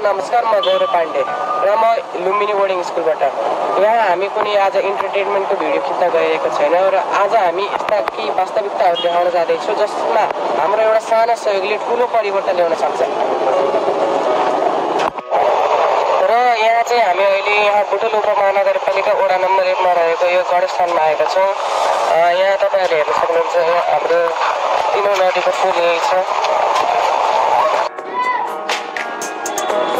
नमस्कार, म गौरव पाण्डे र म लुम्बिनी बोर्डिङ स्कुलबाट। यहाँ हामी कुनै आज इन्टरटेनमेन्टको भिडियो खिच्न गइरहेको छैन र आज हामी यस्ता केही वास्तविकताहरू देखाउन जाँदैछौँ जसमा हाम्रो एउटा सानो सहयोगले ठुलो परिवर्तन ल्याउन सक्छ। र यहाँ चाहिँ हामी अहिले यहाँ बुटुल उपमहानगरपालिका वडा नम्बर 1 मा रहेको यो गणेशस्थानमा आएका छौँ। यहाँ तपाईँहरूले हेर्न सक्नुहुन्छ, यहाँ हाम्रो तीनौं नदीको पुल यही छ।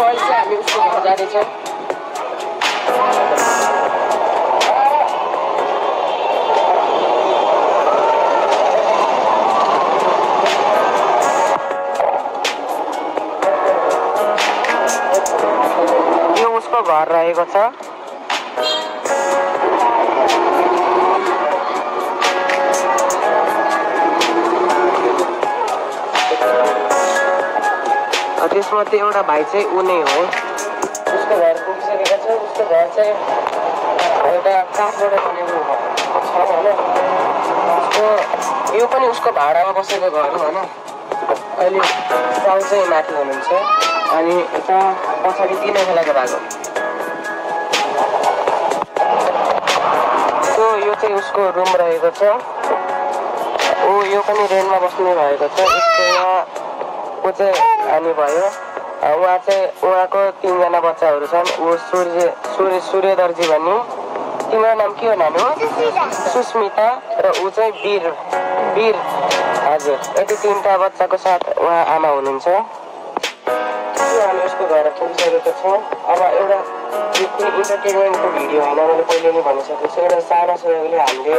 अहिले चाहिँ हामी उसको घर जाँदैछौँ। यो उसको घर रहेको छ। त्यसमध्ये एउटा भाइ चाहिँ ऊ नै हो। उसको घर पुगिसकेको छ। उसको घर चाहिँ एउटा काठबाट बनेको छ होइन। उसको यो पनि उसको भाडामा बसेको घर हो होइन। अहिले साउ चाहिँ माथि हुनुहुन्छ अनि यता पछाडि 3 खोलाको भाग हो। यो चाहिँ उसको रुम रहेको छ। यो पनि रेन्टमा बस्ने भएको छ। यसको यहाँ ऊ चाहिँ हानि भयो। उहाँको 3 जना बच्चाहरू छन्। ऊ सूर्यदर्जी भन्ने। तिम्रो नाम के हो नानु? सुस्मिता। र ऊ चाहिँ वीर। हजुर, यति 3टा बच्चाको साथ उहाँ आमा हुनुहुन्छ। हामी उसको घर पुगिसकेको छौँ। अब एउटा कुनै इन्टरटेनमेन्टको भिडियो होइन, मैले पहिले नै भनिसकेको छु। एउटा सानो सहयोगले हामीले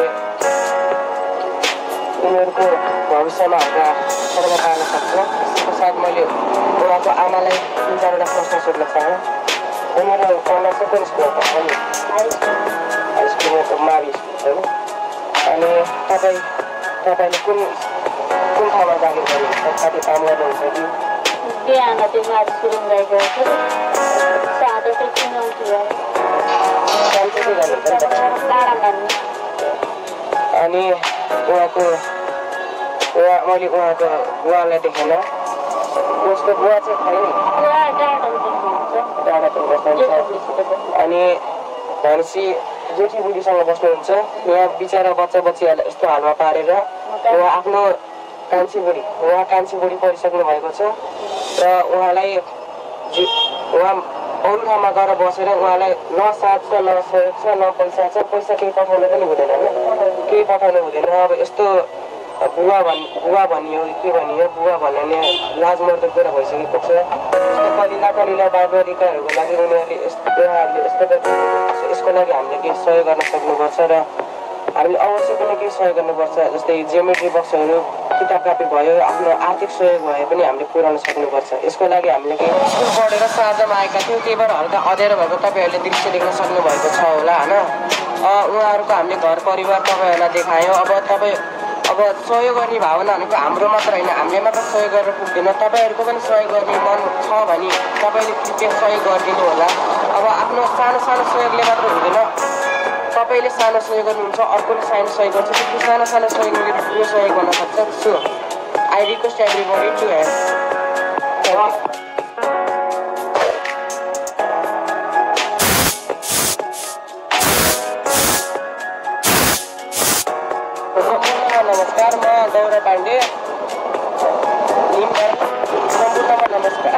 उनीहरूको भविष्यमा हाम्रा सफलता पार्न सक्छ। त्यसको साथ मैले उहाँको आमालाई 3-4वटा प्रश्न सोध्न चाहेँ। उनीहरू पढ्न चाहिँ कुन स्कुलमा पढ्छ? हाई स्कुलमा त मावि स्कुल होइन। अनि तपाईँले कुन ठाउँमा जागिर गर्नुहुन्छ? कति काम गर्नुहुन्छ कि? अनि मैले उहाँको बुवालाई देखेन। उसको बुवा चाहिँ छैन। अनि भनेपछि जेठी बुढीसँग बस्नुहुन्छ। यहाँ बिचरा बच्चा बच्चीहरूलाई यस्तो हालमा पारेर उहाँ आफ्नो कान्छी बुढी परिसक्नु भएको छ। र उहाँलाई अरू ठाउँमा गएर बसेर उहाँलाई न साथ छ, न सहयोग छ, न पैसा छ। पैसा केही पठाउनु पनि हुँदैन होइन, केही पठाउनु हुँदैन। अब यस्तो बुवा भनियो के भनियो, बुवा भन्ने लाजमर्दो कुरा भइसकेको छ। कलिला बालबालिकाहरूको लागि उनीहरूले यसको लागि हामीले केही सहयोग गर्न सक्नुपर्छ र हामीले अवश्य पनि केही सहयोग गर्नुपर्छ। जस्तै जियोमेट्री बक्सहरू, किताब कापी भयो, आफ्नो आर्थिक सहयोग भए पनि हामीले पुर्याउन सक्नुपर्छ। यसको लागि हामीले केही स्कुल पढेर साँझमा आएका थियौँ। त्यही भएर हल्का अँध्यारो भएको तपाईँहरूले दृश्य देख्न सक्नुभएको छ होला होइन। उहाँहरूको हामीले घर परिवार तपाईँहरूलाई देखायौँ। अब सहयोग गर्ने भावना भनेको हाम्रो मात्र होइन, हामीले मात्र सहयोग गरेर पुग्दैन। तपाईँहरूको पनि सहयोग गर्ने मन छ भने तपाईँले कृपया सहयोग गरिदिनु होला। अब आफ्नो सानो सहयोगले मात्र हुँदैन। तपाईँले सानो सहयोग गर्नुहुन्छ, अर्कोले सानो सहयोग गर्छ। त्यो सानो सहयोगले ठुलो सहयोग गर्न सक्छ। So I request everybody to help. नमस्कार, म गौरव पाण्डे। सम्पूर्णमा नमस्कार।